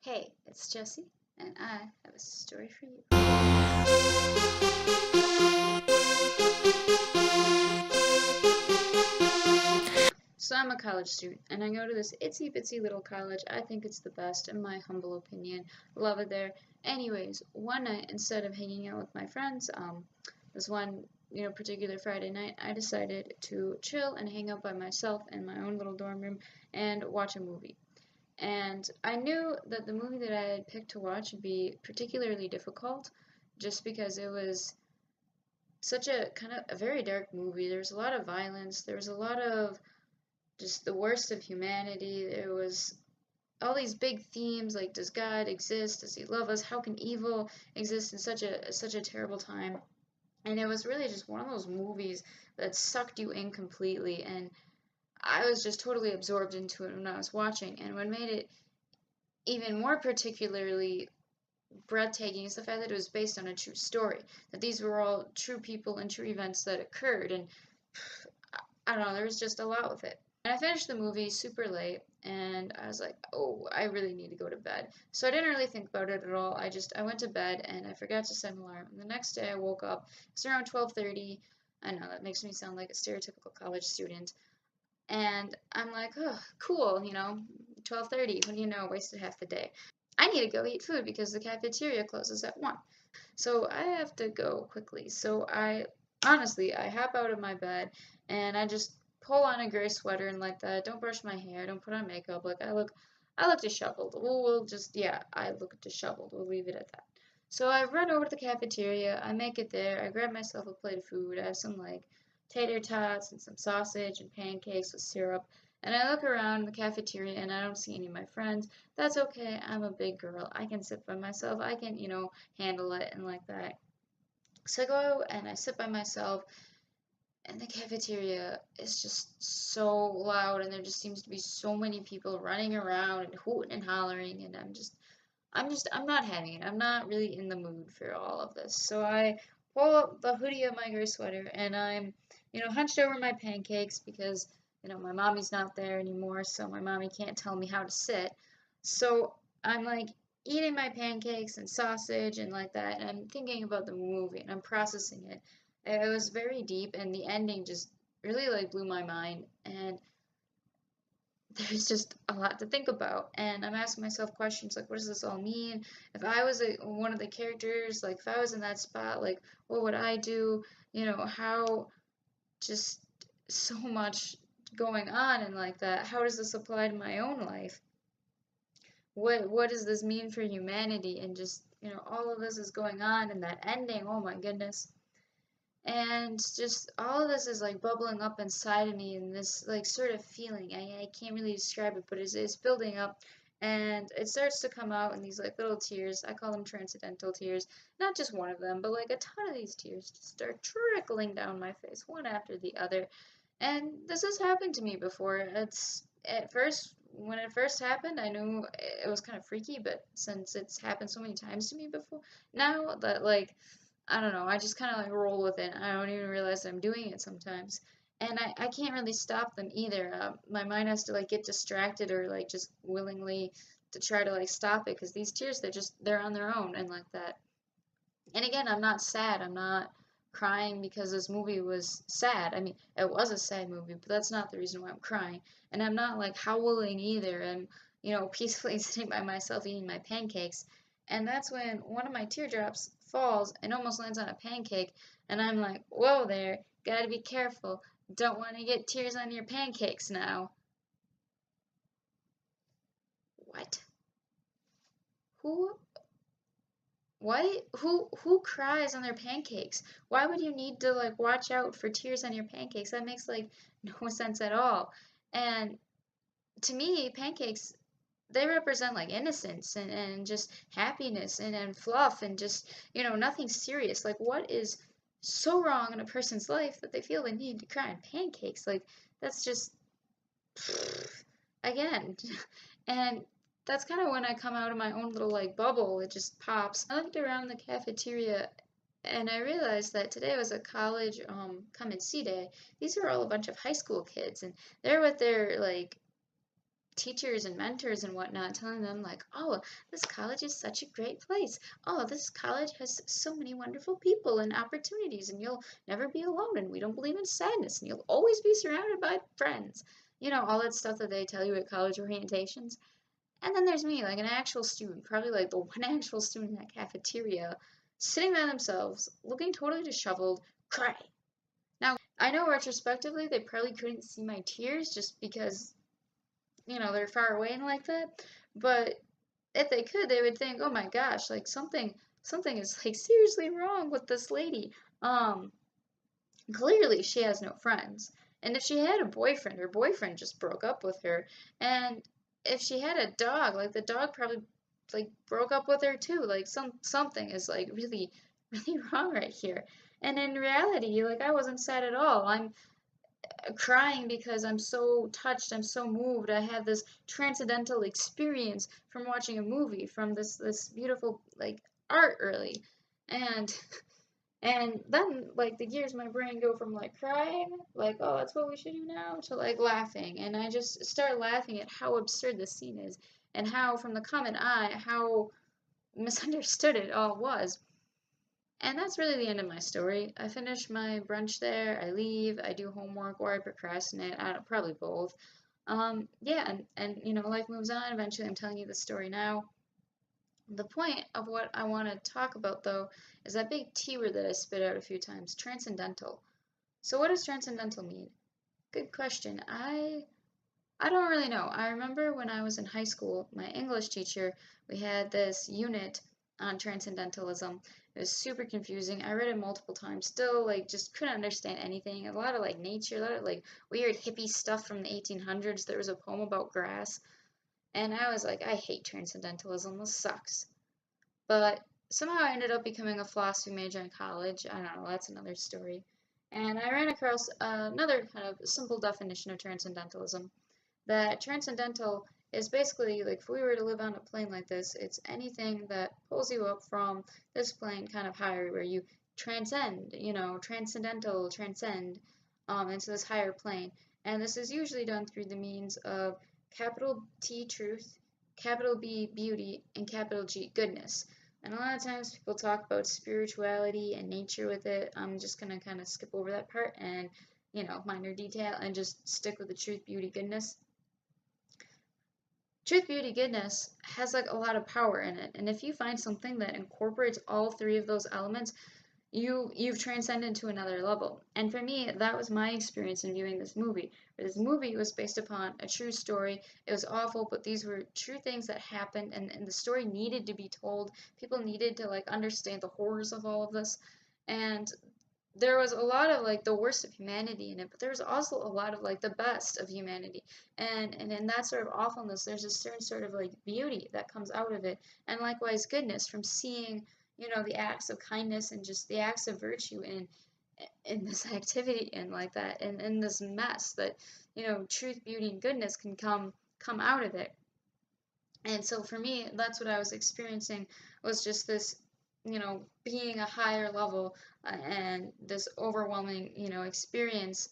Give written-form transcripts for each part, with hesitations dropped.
Hey, it's Jessie, and I have a story for you. So, I'm a college student, and I go to this itsy bitsy little college. I think it's the best, in my humble opinion. Love it there. Anyways, one night, instead of hanging out with my friends, this one particular Friday night, I decided to chill and hang out by myself in my own little dorm room and watch a movie. And I knew that the movie that I had picked to watch would be particularly difficult just because it was such a kind of a very dark movie. There was a lot of violence, there was a lot of just the worst of humanity. There was all these big themes like, does God exist? Does he love us? How can evil exist in such a terrible time? And it was really just one of those movies that sucked you in completely, and I was just totally absorbed into it when I was watching. And what made it even more particularly breathtaking is the fact that it was based on a true story, that these were all true people and true events that occurred, and I don't know, there was just a lot with it. And I finished the movie super late, and I was like, oh, I really need to go to bed. So I didn't really think about it at all. I went to bed, and I forgot to set an alarm. And the next day I woke up, it's around 12:30. I know that makes me sound like a stereotypical college student. And I'm like, oh, cool, 12:30. What do you know? Wasted half the day. I need to go eat food because the cafeteria closes at 1. So I have to go quickly. So I hop out of my bed and I just pull on a gray sweater and like that. Don't brush my hair. Don't put on makeup. Like I look disheveled. Yeah, I look disheveled. We'll leave it at that. So I run over to the cafeteria. I make it there. I grab myself a plate of food. I have some like tater tots and some sausage and pancakes with syrup. And I look around the cafeteria and I don't see any of my friends. That's okay. I'm a big girl. I can sit by myself. I can, handle it and like that. So I go and I sit by myself, and the cafeteria is just so loud, and there just seems to be so many people running around and hooting and hollering, and I'm not having it. I'm not really in the mood for all of this. So I pull up the hoodie of my gray sweater, and I'm, hunched over my pancakes because, my mommy's not there anymore, so my mommy can't tell me how to sit. So I'm like eating my pancakes and sausage and like that, and I'm thinking about the movie and I'm processing it. It was very deep, and the ending just really like blew my mind. And there's just a lot to think about, and I'm asking myself questions like, what does this all mean? If I was one of the characters, like if I was in that spot, like what would I do? How just so much going on and like that. How does this apply to my own life? What does this mean for humanity? And just, all of this is going on, and that ending, oh my goodness. And just all of this is like bubbling up inside of me, and this like sort of feeling, I can't really describe it, but it's building up, and it starts to come out in these like little tears. I call them transcendental tears. Not just one of them, but like a ton of these tears just start trickling down my face one after the other. And this has happened to me before. It's at first, when it first happened, I knew it was kind of freaky, but since it's happened so many times to me before, now that like I don't know, I just kind of like roll with it. I don't even realize that I'm doing it sometimes. And I can't really stop them either. My mind has to like get distracted or like just willingly to try to like stop it, because these tears, they're on their own and like that. And again, I'm not sad. I'm not crying because this movie was sad. I mean, it was a sad movie, but that's not the reason why I'm crying. And I'm not like howling either. I'm, peacefully sitting by myself eating my pancakes. And that's when one of my teardrops falls and almost lands on a pancake. And I'm like, whoa there, gotta be careful. Don't want to get tears on your pancakes now. What? Who Why? Who cries on their pancakes? Why would you need to like watch out for tears on your pancakes? That makes like no sense at all. And to me, pancakes, they represent like innocence and just happiness and fluff and just, nothing serious. Like what is so wrong in a person's life that they feel the need to cry on pancakes? Like that's just again. And that's kind of when I come out of my own little like bubble. It just pops. I looked around the cafeteria and I realized that today was a college come and see day. These are all a bunch of high school kids, and they're with their like teachers and mentors and whatnot, telling them like, oh, this college is such a great place. Oh, this college has so many wonderful people and opportunities, and you'll never be alone, and we don't believe in sadness, and you'll always be surrounded by friends. You know, all that stuff that they tell you at college orientations. And then there's me, like an actual student, probably like the one actual student in that cafeteria, sitting by themselves, looking totally disheveled, crying. Now, I know retrospectively they probably couldn't see my tears just because, they're far away and like that. But if they could, they would think, oh my gosh, like something is like seriously wrong with this lady. Um, Clearly she has no friends. And if she had a boyfriend, her boyfriend just broke up with her. And if she had a dog, like the dog probably like broke up with her too. Like something is like really really wrong right here. And in reality, like I wasn't sad at all. I'm crying because I'm so touched, I'm so moved. I had this transcendental experience from watching a movie, from this beautiful like art really. And and then, like, the gears in my brain go from, like, crying, like, oh, that's what we should do now, to, like, laughing. And I just start laughing at how absurd this scene is, and how, from the common eye, how misunderstood it all was. And that's really the end of my story. I finish my brunch there, I leave, I do homework, or I procrastinate. I don't, probably both. Yeah, and life moves on. Eventually, I'm telling you the story now. The point of what I want to talk about, though, is that big T word that I spit out a few times, transcendental. So what does transcendental mean? Good question. I don't really know. I remember when I was in high school, my English teacher, we had this unit on transcendentalism. It was super confusing. I read it multiple times. Still, like, just couldn't understand anything. A lot of, like, nature, a lot of, like, weird hippie stuff from the 1800s. There was a poem about grass. And I was like, I hate transcendentalism. This sucks. But somehow I ended up becoming a philosophy major in college. I don't know, that's another story. And I ran across another kind of simple definition of transcendentalism. That transcendental is basically like if we were to live on a plane like this, it's anything that pulls you up from this plane kind of higher where you transcend, transcendental, transcend into this higher plane. And this is usually done through the means of capital T truth, capital B beauty, and capital G goodness. And a lot of times people talk about spirituality and nature with it. I'm just going to kind of skip over that part and, minor detail and just stick with the truth, beauty, goodness. Truth, beauty, goodness has like a lot of power in it. And if you find something that incorporates all three of those elements, you've transcended to another level. And for me, that was my experience in viewing this movie. This movie was based upon a true story. It was awful, but these were true things that happened, and the story needed to be told. People needed to like understand the horrors of all of this. And there was a lot of like the worst of humanity in it, but there was also a lot of like the best of humanity. And in that sort of awfulness, there's a certain sort of like beauty that comes out of it. And likewise goodness from seeing the acts of kindness and just the acts of virtue in this activity and like that and in this mess that truth, beauty, and goodness can come out of it. And so for me, that's what I was experiencing, was just this being a higher level and this overwhelming experience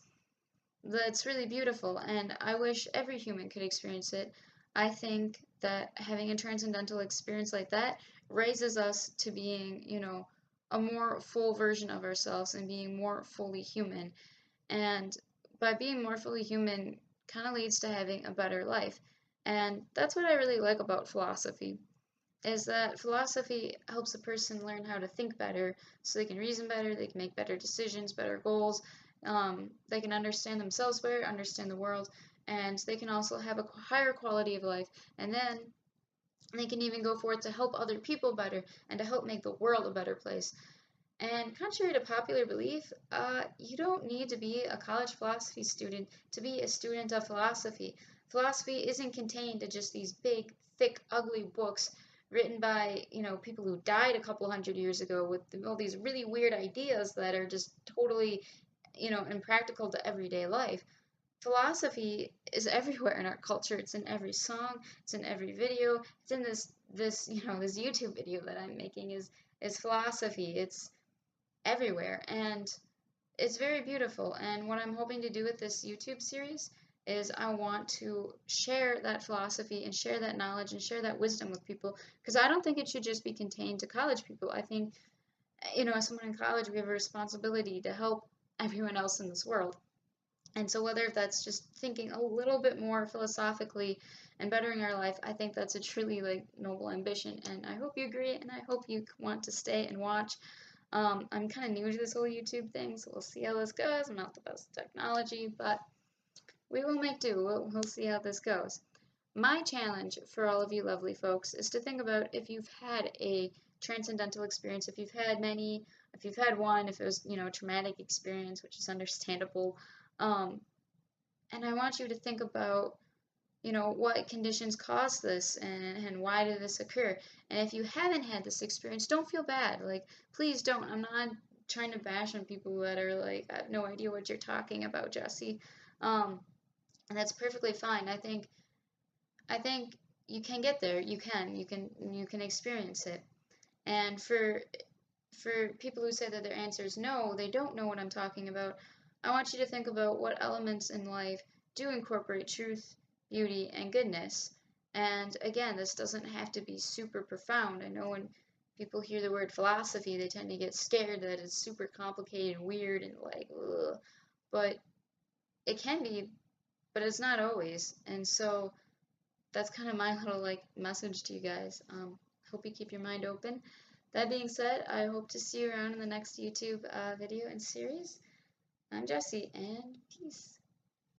that's really beautiful, and I wish every human could experience it. I think that having a transcendental experience like that raises us to being, a more full version of ourselves and being more fully human. And by being more fully human kind of leads to having a better life. And that's what I really like about philosophy, is that philosophy helps a person learn how to think better so they can reason better, they can make better decisions, better goals, they can understand themselves better, understand the world, and they can also have a higher quality of life. And then they can even go forth to help other people better and to help make the world a better place. And contrary to popular belief, you don't need to be a college philosophy student to be a student of philosophy. Philosophy isn't contained to just these big, thick, ugly books written by, people who died a couple hundred years ago with all these really weird ideas that are just totally, impractical to everyday life. Philosophy is everywhere in our culture. It's in every song, it's in every video, it's in this YouTube video that I'm making is philosophy. It's everywhere, and it's very beautiful. And what I'm hoping to do with this YouTube series is I want to share that philosophy and share that knowledge and share that wisdom with people, because I don't think it should just be contained to college people. I think, as someone in college, we have a responsibility to help everyone else in this world. And so, whether that's just thinking a little bit more philosophically and bettering our life, I think that's a truly like noble ambition. And I hope you agree, and I hope you want to stay and watch. I'm kind of new to this whole YouTube thing, so we'll see how this goes. I'm not the best at technology, but we will make do. We'll see how this goes. My challenge for all of you lovely folks is to think about if you've had a transcendental experience, if you've had many, if you've had one, if it was, a traumatic experience, which is understandable. Um, and I want you to think about, what conditions caused this and why did this occur. And if you haven't had this experience, don't feel bad. Like, please don't. I'm not trying to bash on people that are like, I have no idea what you're talking about, Jesse. And that's perfectly fine. I think you can get there. You can experience it. And for people who say that their answer is no, they don't know what I'm talking about. I want you to think about what elements in life do incorporate truth, beauty, and goodness. And again, this doesn't have to be super profound. I know when people hear the word philosophy, they tend to get scared that it's super complicated and weird and like, ugh. But it can be, but it's not always. And so that's kind of my little like message to you guys. Hope you keep your mind open. That being said, I hope to see you around in the next YouTube video and series. I'm Jessie, and peace.